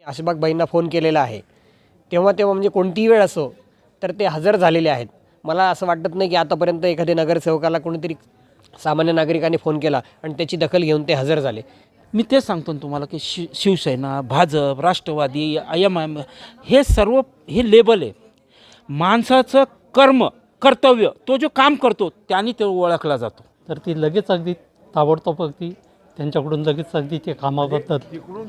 आशिबागबाईंना phone केलेला आहे तेव्हा म्हणजे कोणतीही वेळ असो तर ते हजर झालेले आहेत. मला असं वाटत नाही की आतापर्यंत एखाद्या नगरसेवकाला कोणीतरी सामान्य नागरिकाने फोन केला आणि त्याची दखल घेऊन ते हजर झाले. मी तेच सांगतो ना तुम्हाला की शिवसेना, भाजप, राष्ट्रवादी, IMIM हे सर्व हे लेबल आहे. माणसाचं कर्तव्य तो जो काम करतो त्याने तो ओळखला जातो. तर ती लगेच अगदी ताबडतोब अगदी त्यांच्याकडून लगेच अगदी ते कामाबद्दल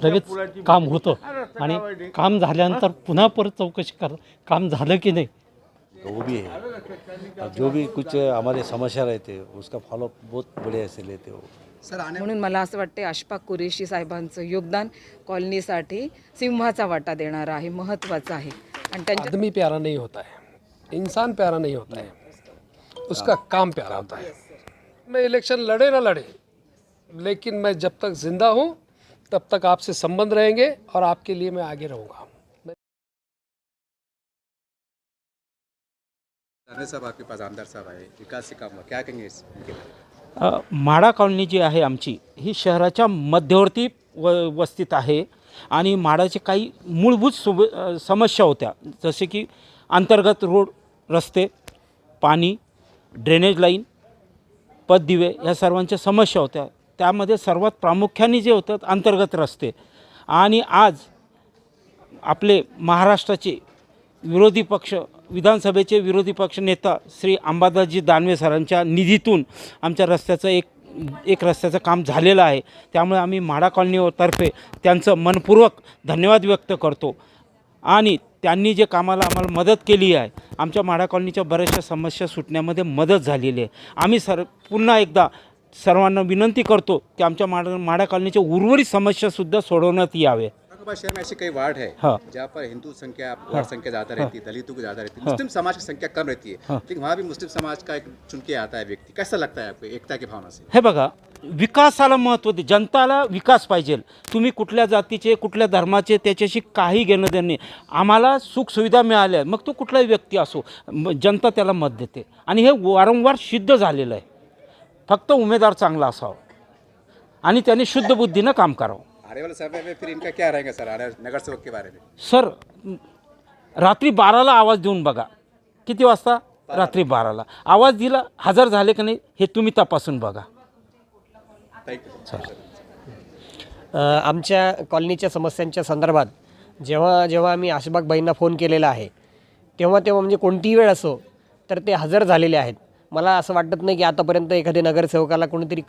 लगेच काम होतं आणि काम झाल्यानंतर पुन्हा परत चौकशी कर काम झालं की नाही. वो भी है और जो भी कुछ हमारे समस्या रहते उसका फॉलोअप बहुत बढ़िया से लेते हो. म्हणून मला असं वाटते आशफाक कुरेशी साहेबांचं योगदान कॉलनीसाठी सिंहाचा वाटा देणारा आहे, महत्त्वाचं आहे. आणि त्यांच्या आदमी प्यारा नहीं होता है, इंसान प्यारा नहीं होता है, उसका काम प्यारा होता है. मैं इलेक्शन लड़े ना लड़े, लेकिन मैं जब तक जिंदा हूँ तब तक आपसे संबंध रहेंगे और आपके लिए मैं आगे रहूँगा. साहब आपके पास आमदार साहब आए, विकास से काम क्या कहेंगे इसके? म्हाडा कॉलनी जी आहे आमची ही शहराच्या मध्यवर्ती वस्तीत आहे आणि म्हाडाचे काही मूलभूत समस्या होत्या, जसे की अंतर्गत रोड, रस्ते, पाणी, ड्रेनेज लाईन, पथदिवे ह्या सर्वांच्या समस्या होत्या. त्यामध्ये सर्वात प्रामुख्याने जे होतं अंतर्गत रस्ते. आणि आज आपले महाराष्ट्राचे विरोधी पक्ष विधानसभेचे विरोधी पक्ष नेता श्री अंबादासजी दानवे सरांच्या निधीतून आमच्या रस्त्याचं एक रस्त्याचं काम झालेलं आहे. त्यामुळे आम्ही म्हाडा कॉलनीतर्फे त्यांचं मनपूर्वक धन्यवाद व्यक्त करतो. आणि त्यांनी जे कामाला आम्हाला मदत केली आहे, आमच्या म्हाडा कॉलनीच्या बऱ्याचशा समस्या सुटण्यामध्ये मदत झालेली आहे. आम्ही पुन्हा एकदा सर्वांना विनंती करतो की आमच्या म्हाडा कॉलनीच्या उर्वरित समस्यासुद्धा सोडवण्यात यावे. शहर में ऐसे कई वार्ड है जहाँ पर हिंदू संख्या वार्ड संख्या ज़्यादा रहती है, दलितों की ज़्यादा रहती है, मुस्लिम समाज की संख्या कम रहती है, लेकिन वहाँ भी मुस्लिम समाज का एक चुन के आता है व्यक्ति. कैसा लगता है आपको एकता की भावना से? हे बघा, विकासाला महत्त्व दे, जनताला विकास पाहिजे. तुम्ही कुठल्या जातीचे कुठल्या धर्माचे त्याच्याशी काही घेणं देणं नाही. आम्हाला सुखसुविधा मिळाल्या मग तो कुठलाही व्यक्ती असो, जनता त्याला मत देते आणि हे वारंवार सिद्ध झालेलं आहे. फक्त उमेदवार चांगला असावा आणि त्याने शुद्ध बुद्धीनं काम करावं. आने वाले समय में फिर इनका क्या रहेगा सर, नगर सेवक के बारे में? सर, रात्री 12ला आवाज देऊन बघा. किती वाजता? रात्री 12ला आवाज दिला, हजर झाले का नाही हे तुम्ही तपासून बघा. आमच्या कॉलनीच्या समस्यांच्या संदर्भात जेव्हा आम्ही आशिबागबाईंना फोन केलेला आहे तेव्हा म्हणजे कोणतीही वेळ असो तर ते हजर झालेले आहेत. मला असं वाटत नाही की आतापर्यंत एखाद्या नगरसेवकाला कोणीतरी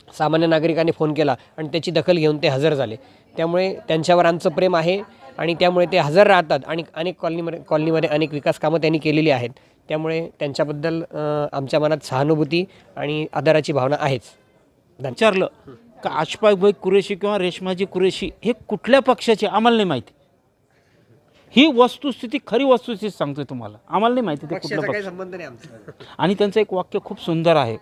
सामान्य नागरिकाने फोन केला आणि त्याची दखल घेऊन ते हजर झाले. त्यामुळे त्यांच्यावर आमचं प्रेम आहे आणि त्यामुळे ते हजर राहतात. आणि अनेक कॉलनीमध्ये अनेक विकास कामं त्यांनी केलेली आहेत. त्यामुळे त्यांच्याबद्दल आमच्या मनात सहानुभूती आणि आदराची भावना आहेच. विचारलं का आशफाकभाई कुरेशी किंवा रेश्माजी कुरेशी हे कुठल्या पक्षाचे आम्हाला नाही माहिती. ही वस्तुस्थिती, खरी वस्तुस्थिती सांगतोय तुम्हाला, आम्हाला नाही माहिती ते कुठला पक्ष. संबंध नाही आमचा. आणि त्यांचं एक वाक्य खूप सुंदर आहे,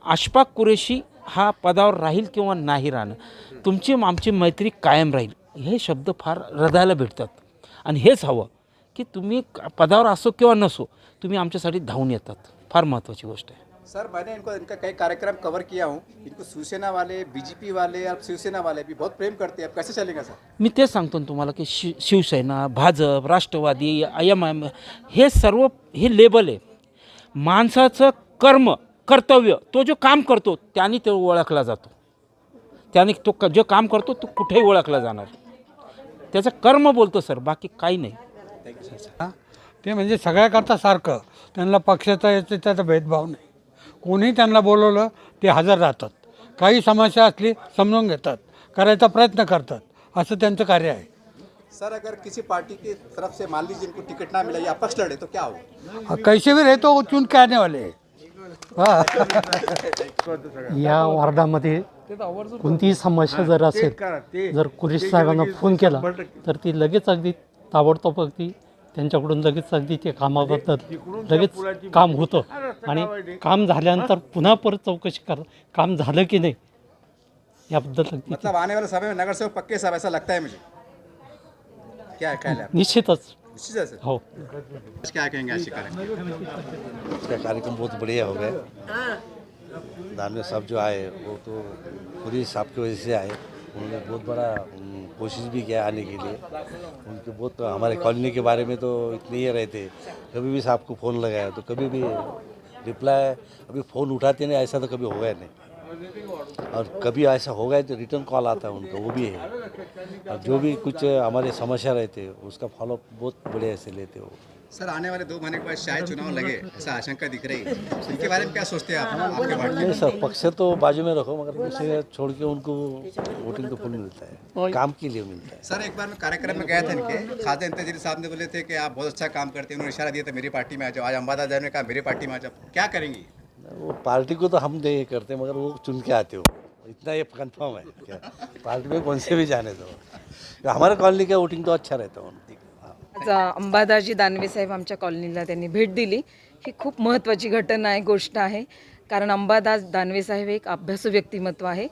आशफाक कुरेशी हा पदावर राहील किंवा नाही राहणं, तुमची आमची मैत्री कायम राहील. हे शब्द फार हृदयाला भेटतात. आणि हेच हवं की तुम्ही पदावर असो किंवा नसो, तुम्ही आमच्यासाठी धावून येतात. फार महत्त्वाची गोष्ट आहे. सर, मैंने इनका कई कार्यक्रम कवर किया हूँ. इनको शिवसेना वाले, BJP वाले और शिवसेना वाले भी बहुत प्रेम करते हैं. अब कैसे चलेगा सर? मी तेच सांगतो ना तुम्हाला की शिवसेना, भाजप, राष्ट्रवादी, IMIM हे सर्व हे लेबल आहे. माणसाचं कर्तव्य तो जो काम करतो त्याने तो ओळखला जातो. त्याने तो जो काम करतो तो कुठेही ओळखला जाणार. त्याचं कर्म बोलतो सर, बाकी काही नाही. ते म्हणजे सगळ्याकरता सारखं, त्यांना पक्षाचा याचा त्याचा भेदभाव नाही. कोणी त्यांना बोलवलं ते हजर राहतात. काही समस्या असली समजून घेतात, करायचा प्रयत्न करतात. असं त्यांचं कार्य आहे. सर, अगर किसी पार्टी की तरफ से मान लीजिए इनको टिकट ना मिला या अपक्ष लड़े तो क्या होगा? कैसे भी रहे तो चुन के आने वाले हैं. या वार्डामध्ये कोणतीही समस्या जर असेल, जर कुरेशी साहेबांना फोन केला तर ती लगेच अगदी ताबडतोब अगदी त्यांच्याकडून लगेच अगदी ते कामाबद्दल लगेच काम होतं आणि काम झाल्यानंतर पुन्हा परत चौकशी कर काम झालं की नाही याबद्दल. मतलब आने वाले समय में नगर सेवक पक्के साहब, ऐसा लगता है मुझे. क्या ख्याल है? निश्चितच हो. क्या कहेंगे आज इसका कार्यक्रम बहुत बढ़िया हो गया. दानवे साहब जो आए वो तो पूरी साहब की वजह से आए. उन्होंने बहुत बड़ा कोशिश भी किया आने के लिए। उनके बहुत हमारे कॉलोनी के बारे में तो इतने ही रहते, कभी भी साहब को फ़ोन लगाया तो कभी भी रिप्लाई, अभी फ़ोन उठाते नहीं, ऐसा तो कभी हो गया नहीं। और कभी ऐसा हो गया तो रिटर्न कॉल आता है उनका, वो भी है। और जो भी कुछ हमारे समस्या रहते उसका फॉलोअप बहुत बढ़िया से लेते हो। सर आने वाले 2 महीने के बाद शायद चुनाव लगे, ऐसा आशंका दिख रही है, इनके बारे में क्या सोचते हैं आप? आपके पार्टी नहीं सर, पक्ष तो बाजू में रखो, मगर उसे छोड़ के उनको वोटिंग तो फुल मिलता है, काम के लिए मिलता है। सर एक बार मैं कार्यक्रम में गया था इनके, खाते इंतजारी साहब ने बोले थे कि आप बहुत अच्छा काम करते हैं, उन्होंने इशारा दिया था मेरी पार्टी में आ जाओ। आज अंबादास दानवे ने कहा मेरी पार्टी में आ जाओ, क्या करेंगी? वो पार्टी को तो हम नहीं करते, मगर वो चुन के आते हो, इतना ये कंफर्म है। क्या पार्टी में कौन से भी जाने दो, हमारे कॉलोनी का वोटिंग तो अच्छा रहता है। आज अंबादासजी दानवे साहेब आमच्या कॉलनीला त्यांनी भेट दिली. ही खूप महत्त्वाची घटना आहे, गोष्ट आहे. कारण अंबादास दानवे साहेब एक अभ्यासू व्यक्तिमत्व आहे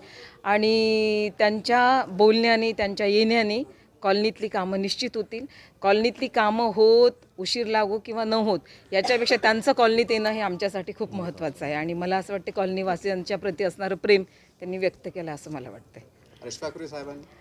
आणि त्यांच्या बोलण्याने, त्यांच्या येण्याने कॉलनीतली कामं निश्चित होतील. कॉलनीतली कामं होत, उशीर लागो किंवा न होत, याच्यापेक्षा त्यांचं कॉलनीत येणं हे आमच्यासाठी खूप महत्त्वाचं आहे. आणि मला असं वाटतं कॉलनीवासियांच्या प्रती असणारं प्रेम त्यांनी व्यक्त केलं असं मला वाटतं. अशफाक कुरेशी साहेबांनी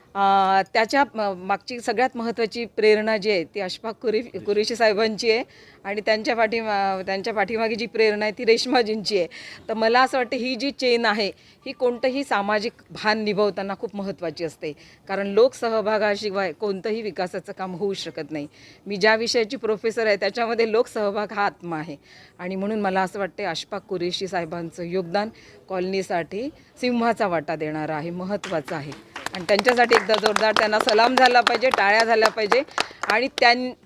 त्याच्या मागची सगळ्यात महत्त्वाची प्रेरणा जी आहे ती अशफाक कुरेशी साहेबांची आहे आणि त्यांच्या पाठीमागे जी प्रेरणा आहे ती रेश्माजींची आहे. तर मला असं वाटतं ही जी चेन आहे ही कोणतंही सामाजिक भान निभवताना खूप महत्त्वाची असते, कारण लोकसहभागाशिवाय कोणतंही विकासाचं काम होऊ शकत नाही. मी ज्या विषयाची प्रोफेसर आहे त्याच्यामध्ये लोकसहभाग हा आत्मा आहे आणि म्हणून मला असं वाटते अशफाक कुरेशी साहेबांचं योगदान कॉलनीसाठी सिंहाचा वाटा देणारं आहे, महत्त्वाचं आहे. आणि त्यांच्यासाठी एकदा जोरदार त्यांना सलाम झाला पाहिजे, टाळ्या झाल्या पाहिजे. आणि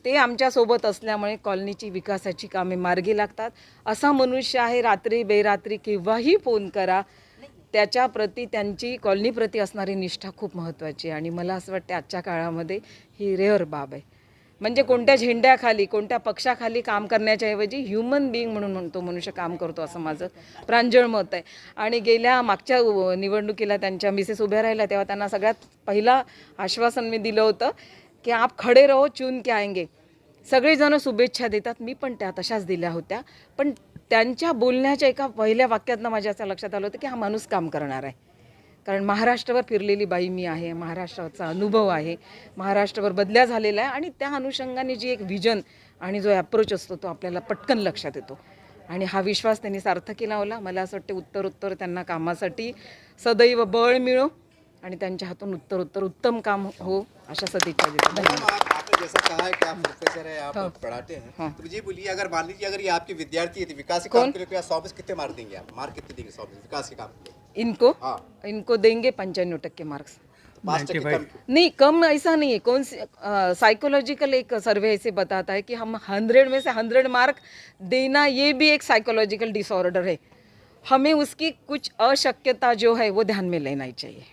ते आमच्यासोबत असल्यामुळे कॉलनीची विकासाची कामे मार्गी लागतात. असा मनुष्य आहे, रात्री बेरात्री केव्हाही फोन करा, त्याच्याप्रती त्यांची कॉलनीप्रती असणारी निष्ठा खूप महत्त्वाची आहे. आणि मला असं वाटतं आजच्या काळामध्ये ही रेअर बाब आहे. म्हणजे कोणत्या झेंड्याखाली, कोणत्या पक्षाखाली काम करण्याच्या ऐवजी ह्युमन बिईंग म्हणून तो मनुष्य काम करतो असं माझं प्रांजळ मत आहे. आणि मागच्या निवडणुकीला त्यांच्या मिसेस उभ्या राहिल्या तेव्हा त्यांना सगळ्यात पहिला आश्वासन मी दिलं होतं की आप खडे रहो चुन के आएंगे. सगळेजण शुभेच्छा देतात, मी पण त्या तशाच दिल्या होत्या. पण त्यांच्या बोलण्याच्या एका पहिल्या वाक्यातनं माझ्या असं लक्षात आलं होतं की हा माणूस काम करणार आहे. कारण महाराष्ट्रावर फिरलेली बाई मी आहे, महाराष्ट्राचा अनुभव आहे, महाराष्ट्रावर बदल्या झालेला आहे आणि त्या अनुषंगाने जी एक व्हिजन आणि जो ॲप्रोच असतो तो आपल्याला पटकन लक्षात येतो. आणि हा विश्वास त्यांनी सार्थकी लावला. मला असं वाटतं उत्तर त्यांना कामासाठी सदैव बळ मिळो आणि त्यांच्या हातून उत्तर उत्तम काम हो अशा सदिच्छा देतो. धन्यवाद. आपने जैसा कहा है कि आप प्रोफेसर हैं, आप पढ़ाते हैं, तो मुझे बोलिए अगर मान लीजिए अगर ये आपके विद्यार्थी है तो विकास के काम के लिए 100 में कितने मार्क देंगे आप? मार्क कितने देंगे 100 में विकास के काम के लिए? इनको देंगे 95% मार्क्स. 5% कम क्यों? नहीं, कम ऐसा नहीं है. कौन सी साइकोलॉजिकल एक सर्वे ऐसे बताता है कि हम 100 में से 100 मार्क देना ये भी एक साइकोलॉजिकल डिसऑर्डर है. हमें उसकी कुछ अशक्यता जो है वो ध्यान में लेना ही चाहिए.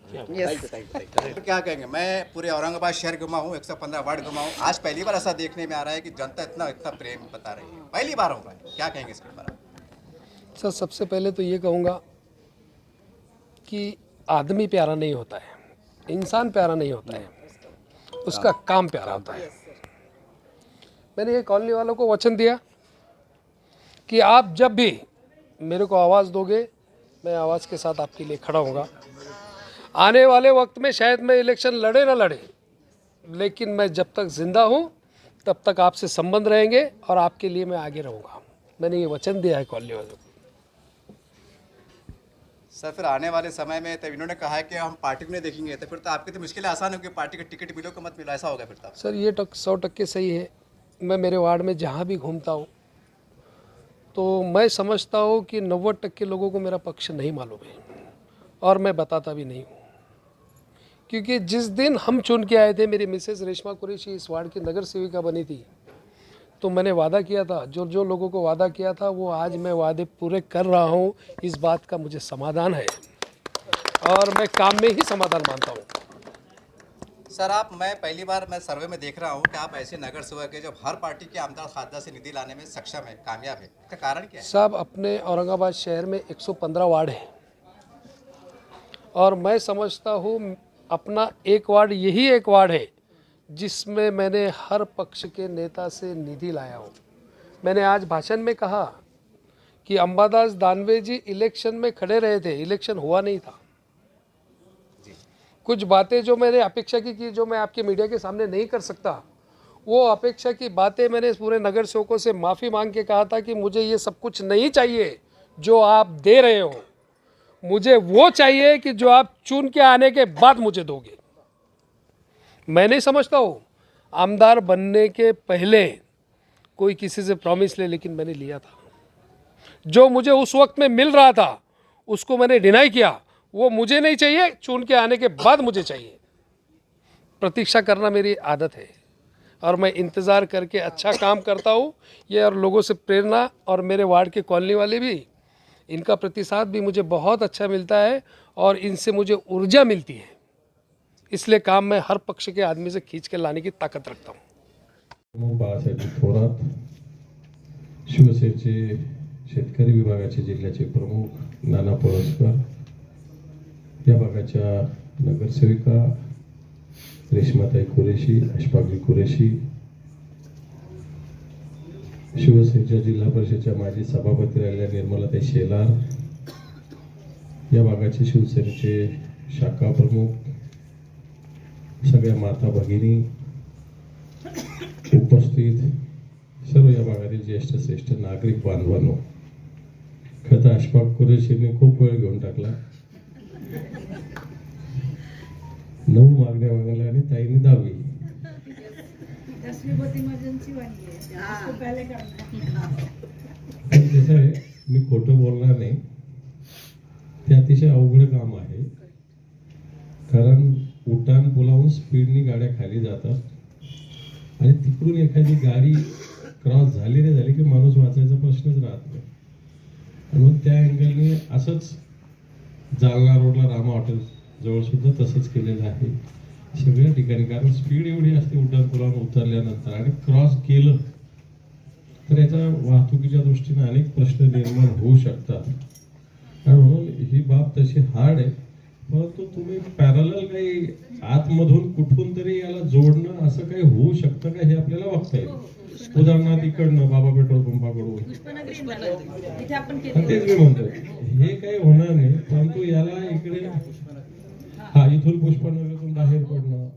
तो क्या कहेंगे? मैं पूरे औरंगाबाद शहर घुमा हूँ, 115 वार्ड घुमा हूँ, आज पहली बार ऐसा देखने में आ रहा है कि जनता इतना इतना प्रेम बता रही है, पहली बार होगा. क्या कहेंगे इसके बारे में? सर सबसे पहले तो ये कहूँगा कि आदमी प्यारा नहीं होता है, इंसान प्यारा नहीं होता है, उसका काम प्यारा होता है. मैंने ये कॉलोनी वालों को वचन दिया कि आप जब भी मेरे को आवाज़ दोगे मैं आवाज़ के साथ आपके लिए खड़ा होऊंगा. आने वाले वक्त में शायद मैं इलेक्शन लड़े ना लड़े, लेकिन मैं जब तक ज़िंदा हूँ तब तक आपसे संबंध रहेंगे और आपके लिए मैं आगे रहूँगा. मैंने ये वचन दिया है कॉलोनी वालों को. सर फिर आने वाले समय में तब इन्होंने कहा है कि हम पार्टी को नहीं देखेंगे, तो फिर तो आपकी तो मुश्किलें आसान होगी, पार्टी का टिकट मिलो कि मत मिलो, ऐसा होगा फिर तो? सर ये 100% सही है. मैं मेरे वार्ड में जहाँ भी घूमता हूँ तो मैं समझता हूँ कि 90% लोगों को मेरा पक्ष नहीं मालूम है और मैं बताता भी नहीं हूँ. क्योंकि जिस दिन हम चुन के आए थे, मेरी मिसेस रेशमा कुरैशी इस वार्ड की नगर सेविका बनी थी, तो मैंने वादा किया था, जो लोगों को वादा किया था वो आज मैं वादे पूरे कर रहा हूँ. इस बात का मुझे समाधान है और मैं काम में ही समाधान मानता हूँ. सर मैं पहली बार मैं सर्वे में देख रहा हूँ कि आप ऐसे नगर सेवक हैं जो हर पार्टी के आमदार खासदार से निधि लाने में सक्षम है, कामयाब है. इसका कारण क्या है? साहब अपने औरंगाबाद शहर में 115 वार्ड है और मैं समझता हूँ अपना एक वार्ड यही एक वार्ड है जिसमें मैंने हर पक्ष के नेता से निधि लाया हूँ. मैंने आज भाषण में कहा कि अंबादास दानवे जी इलेक्शन में खड़े रहे थे, इलेक्शन हुआ नहीं था. कुछ बातें जो मैंने अपेक्षा की जो मैं आपके मीडिया के सामने नहीं कर सकता, वो अपेक्षा की बातें मैंने पूरे नगर सेवकों से माफ़ी मांग के कहा था कि मुझे ये सब कुछ नहीं चाहिए जो आप दे रहे हो, मुझे वो चाहिए कि जो आप चुन के आने के बाद मुझे दोगे। मैं नहीं समझता हूँ आमदार बनने के पहले कोई किसी से प्रॉमिस ले, लेकिन मैंने लिया था। जो मुझे उस वक्त में मिल रहा था उसको मैंने डिनाई किया, वो मुझे नहीं चाहिए, चुन के आने के बाद मुझे चाहिए। प्रतीक्षा करना मेरी आदत है और मैं इंतज़ार करके अच्छा काम करता हूँ। ये और लोगों से प्रेरणा, और मेरे वार्ड के कॉलोनी वाले भी, इनका प्रतिसाद भी मुझे बहुत अच्छा मिलता है और इनसे मुझे ऊर्जा मिलती है। इसलिए काम में हर पक्ष के आदमी से खींच के लाने की ताकद रखता हूँ। बाळासाहेब थोरात, शिवसेनेचे शेतकरी विभागाचे जिल्ह्याचे प्रमुख नाना पळसकर, या भागाच्या नगरसेविका रेश्माताई कुरेशी, अशफाकजी कुरेशी, शिवसेनेच्या जिल्हा परिषदेच्या माजी सभापती राहिलेल्या निर्मलाताई शेलार, या भागाचे शिवसेनेचे शाखा प्रमुख, सगळ्या माता भगिनी, उपस्थित सर्व या भागातील ज्येष्ठ श्रेष्ठ नागरिक बांधवांनो, खरं तर अशफाक कुरेशींनी खूप वेळ घेऊन टाकला. 9 मागण्या मागल्या आणि ताईंनी 10वी. पण कसं आहे, मी खोटं बोलणार नाही, ते अतिशय अवघड काम आहे. कारण उड्डाण पुलावरून स्पीडनी गाड्या खाली जातात आणि तिकडून एखादी गाडी क्रॉस झाली रे झाली की माणूस वाचायचा प्रश्नच राहत नाही. म्हणून त्या अँगलने असंच जालना रोडला रामा हॉटेल जवळ सुद्धा तसंच केलेलं आहे सगळ्या ठिकाणी. कारण स्पीड एवढी असते उड्डाण पुलावरून उतरल्यानंतर, आणि क्रॉस केलं तर याचा वाहतुकीच्या दृष्टीने अनेक प्रश्न निर्माण होऊ शकतात. म्हणून ही बाब तशी हार्ड आहे, परंतु तुम्ही पॅरलल काही आतमधून कुठून तरी याला जोडणं असं काही होऊ शकतं का हे आपल्याला बघता येईल. उदाहरणार्थ इकडनं बाबा पेट्रोल पंपाकडून, तेच मी म्हणतो हे काही होणार नाही, परंतु याला इकडे इथून पुष्पनगरतून बाहेर पडणं